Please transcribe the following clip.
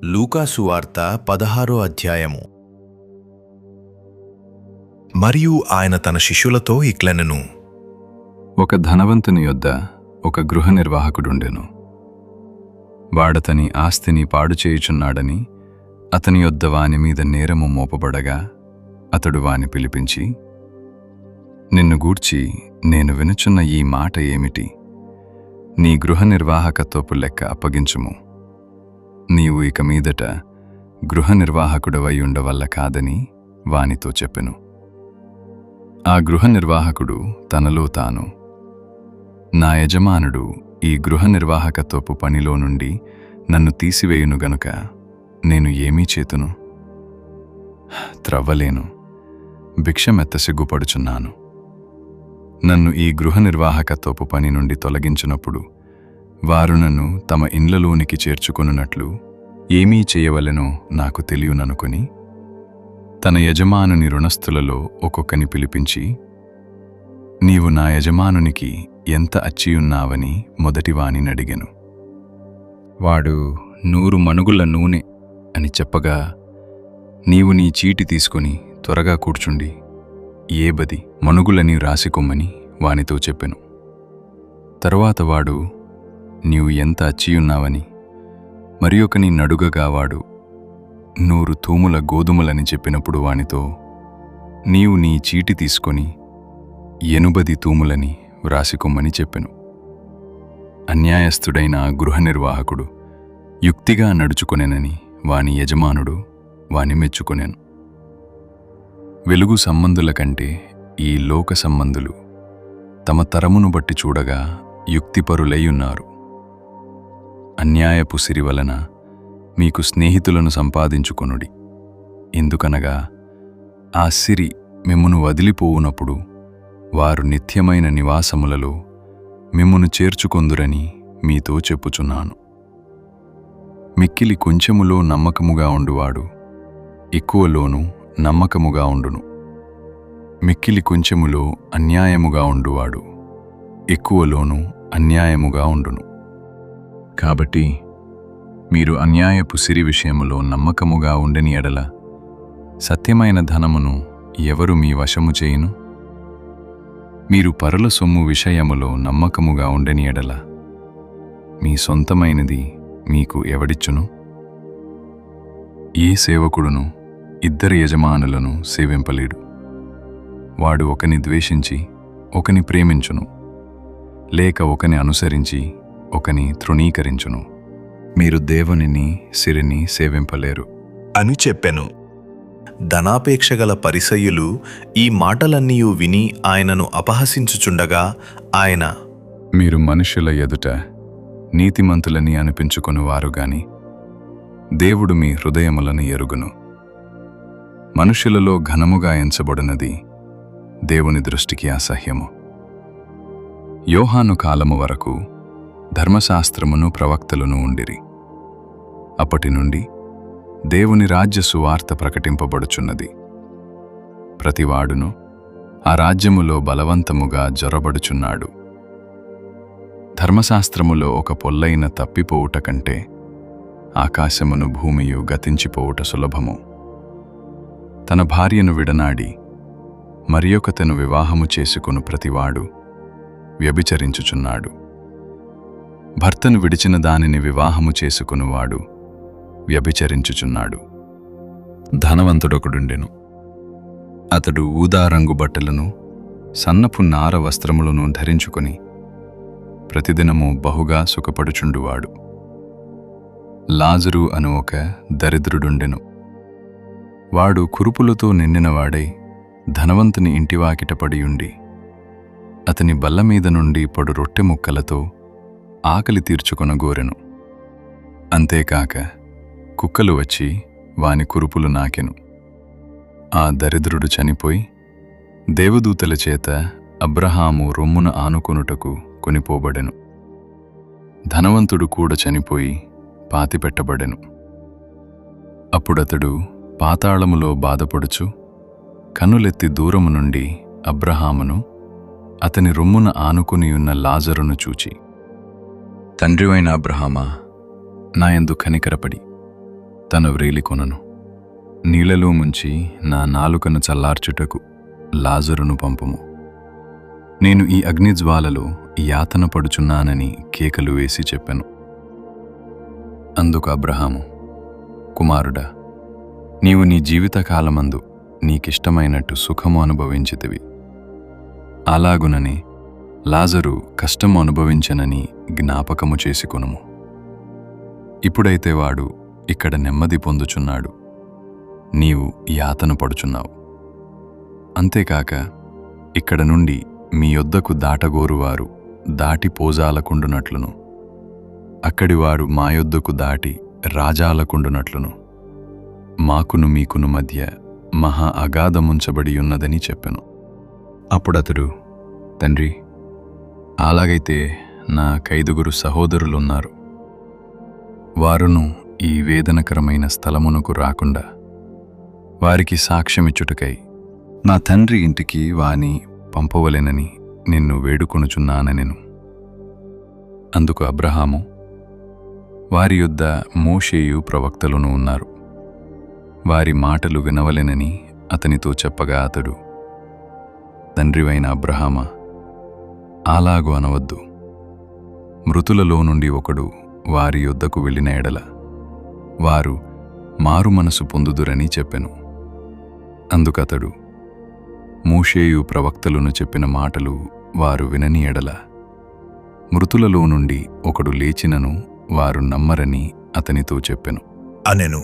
లూకా సువార్త 16వ అధ్యాయము. మరియు ఆయన తన శిష్యులతో ఇట్లనెను. ఒక ధనవంతుని యొద్ద ఒక గృహ నిర్వాహకుడుండెను. వాడతని ఆస్తిని పాడు చేయుచున్నాడని అతని యొద్ద వాని మీద నేరము మోపబడగా అతడు వాని పిలిపించి, నిన్ను గూర్చి నేను వినుచున్న ఈ మాట ఏమిటి? నీ గృహ నిర్వాహకత్వపు లెక్క అప్పగించుము. నీవు ఇక మీదట గృహ నిర్వాహకుడవై ఉండవల్ల కాదని వానితో చెప్పెను. ఆ గృహ నిర్వాహకుడు తనలో తాను, నా యజమానుడు ఈ గృహ నిర్వాహకత్వపు పనిలో నుండి నన్ను తీసివేయును గనుక నేను ఏమీ చేతును? త్రవ్వలేను, భిక్షమెత్త సిగ్గుపడుచున్నాను. నన్ను ఈ గృహ నిర్వాహకత్వపు పని నుండి తొలగించినప్పుడు వారు నన్ను తమ ఇండ్లలోనికి చేర్చుకొనున్నట్లు ఏమీ చేయవలెనో నాకు తెలియననుకొని తన యజమానుని రుణస్థులలో ఒక్కొక్కని పిలిపించి, నీవు నా యజమానునికి ఎంత అచ్చియున్నావని మొదటివానినడిగెను. వాడు 100 మణుగుల నూనె అని చెప్పగా, నీవు నీ చీటి తీసుకొని త్వరగా కూర్చుండి ఏ 10 మణుగులని రాసికొమ్మని వానితో చెప్పెను. తరువాత వాడు, నీవు ఎంత అచ్చియున్నావని మరి ఒకని నడుగగా వాడు 100 తూముల గోధుమలని చెప్పినప్పుడు వానితో, నీవు నీ చీటి తీసుకొని 80 తూములని వ్రాసికొమ్మని చెప్పెను. అన్యాయస్థుడైన గృహ నిర్వాహకుడు యుక్తిగా నడుచుకొనెనని వాని యజమానుడు వాని మెచ్చుకొనెను. వెలుగు సంబంధుల కంటే ఈ లోక సంబంధులు తమ తరమును బట్టి చూడగా యుక్తిపరులైయున్నారు. అన్యాయపు సిరి వలన మీకు స్నేహితులను సంపాదించుకొనుడి. ఎందుకనగా ఆ సిరి మిమ్మును వదిలిపోవునప్పుడు వారు నిత్యమైన నివాసములలో మిమ్మును చేర్చుకొందురని మీతో చెప్పుచున్నాను. మిక్కిలి కొంచెములో నమ్మకముగా ఉండువాడు ఎక్కువలోనూ నమ్మకముగా ఉండును. మిక్కిలి కొంచెములో అన్యాయముగా ఉండువాడు ఎక్కువలోనూ అన్యాయముగా ఉండును. కాబట్టి మీరు అన్యాయపు సిరి విషయములో నమ్మకముగా ఉండని ఎడల సత్యమైన ధనమును ఎవరు మీ వశము చేయును? మీరు పరుల సొమ్ము విషయములో నమ్మకముగా ఉండని ఎడల మీ సొంతమైనది మీకు ఎవడిచ్చును? ఏ సేవకుడును 2 యజమానులను సేవింపలేడు. వాడు ఒకని ద్వేషించి ఒకని ప్రేమించును, లేక ఒకని అనుసరించి ఒకని తృణీకరించును. మీరు దేవునిని సిరిని సేవింపలేరు అని చెప్పెను. ధనాపేక్ష గల పరిసయ్యులు ఈ మాటలన్నీయు విని ఆయనను అపహసించుచుండగా ఆయన, మీరు మనుషుల ఎదుట నీతిమంతులని అనిపించుకొనువారు గాని దేవుడు మీ హృదయములను ఎరుగును. మనుషులలో ఘనముగా ఎంచబడినది దేవుని దృష్టికి అసహ్యము. యోహాను కాలము వరకు ధర్మశాస్త్రమును ప్రవక్తలను ఉండిరి. అప్పటి నుండి దేవుని రాజ్య సువార్త ప్రకటింపబడుచున్నది. ప్రతివాడును ఆ రాజ్యములో బలవంతముగా జొరబడుచున్నాడు. ధర్మశాస్త్రములో ఒక పొల్లైన తప్పిపోవుట కంటే ఆకాశమును భూమియు గతించిపోవుట సులభము. తన భార్యను విడనాడి మరియొకతను వివాహము చేసుకొను ప్రతివాడు వ్యభిచరించుచున్నాడు. భర్తను విడిచిన దానిని వివాహము చేసుకొనువాడు వ్యభిచరించుచున్నాడు. ధనవంతుడొకడుండెను. అతడు ఊదారంగు బట్టలను సన్నపు నార వస్త్రములను ధరించుకొని ప్రతిదినము బహుగా సుఖపడుచుండువాడు. లాజరు అను ఒక దరిద్రుడుండెను. వాడు కురుపులతో నిండినవాడై ధనవంతుని ఇంటివాకిట పడియుండి అతని బల్లమీద నుండి పొడు రొట్టె ముక్కలతో ఆకలి తీర్చుకొనగోరెను. అంతేకాక కుక్కలు వచ్చి వాని కురుపులు నాకెను. ఆ దరిద్రుడు చనిపోయి దేవదూతల చేత అబ్రహాము రొమ్మున ఆనుకొనుటకు కొనిపోబడెను. ధనవంతుడు కూడా చనిపోయి పాతిపెట్టబడెను. అప్పుడతడు పాతాళములో బాధపడుచు కన్నులెత్తి దూరము నుండి అబ్రహామును అతని రొమ్మున ఆనుకునియున్న లాజరును చూచి, తండ్రివైన అబ్రహామా, నాయందు కనికరపడి తన వ్రేలి కొనను. నీళ్లలో ముంచి నా నాలుకను చల్లార్చుటకు లాజరును పంపుము. నేను ఈ అగ్నిజ్వాలలో యాతన పడుచున్నానని కేకలు వేసి చెప్పెను. అందుకు అబ్రహాము, కుమారుడా, నీవు నీ జీవితకాలమందు నీకిష్టమైనట్టు సుఖము అనుభవించితివి. అలాగుననే లాజరు కష్టము అనుభవించనని జ్ఞాపకము చేసుకొనుము. ఇప్పుడైతే వాడు ఇక్కడ నెమ్మది పొందుచున్నాడు, నీవు యాతన పడుచున్నావు. అంతేకాక ఇక్కడ నుండి మీ యొద్దకు దాటగోరువారు దాటి పోజాలకుండునట్లును, అక్కడివారు మా యొద్దకు దాటి రాజాలకుండునట్లును మాకును మీకును మధ్య మహా అగాధముంచబడియున్నదని చెప్పెను. అప్పుడతడు, తండ్రి, అలాగైతే నా 5 సహోదరులున్నారు. వారును ఈ వేదనకరమైన స్థలమునకు రాకుండా వారికి సాక్ష్యమిచ్చుటకై నా తండ్రి ఇంటికి వాని పంపవలెనని నిన్ను వేడుకొనుచున్నానెను. అందుకు అబ్రహాము, వారి యొద్ద మోషేయు ప్రవక్తలును ఉన్నారు, వారి మాటలు వినవలెనని అతనితో చెప్పగా అతడు, తండ్రివైన అబ్రహామా, అలాగు అనవద్దు. మృతులలో నుండి ఒకడు వారి యొద్దకు వెళ్ళిన ఎడల వారు మారు మనసు పొందుదురని చెప్పెను. అందుకతడు, మోషేయు ప్రవక్తలను చెప్పిన మాటలు వారు వినని ఎడల మృతులలో నుండి ఒకడు లేచినను వారు నమ్మరని అతనితో చెప్పెను అనెను.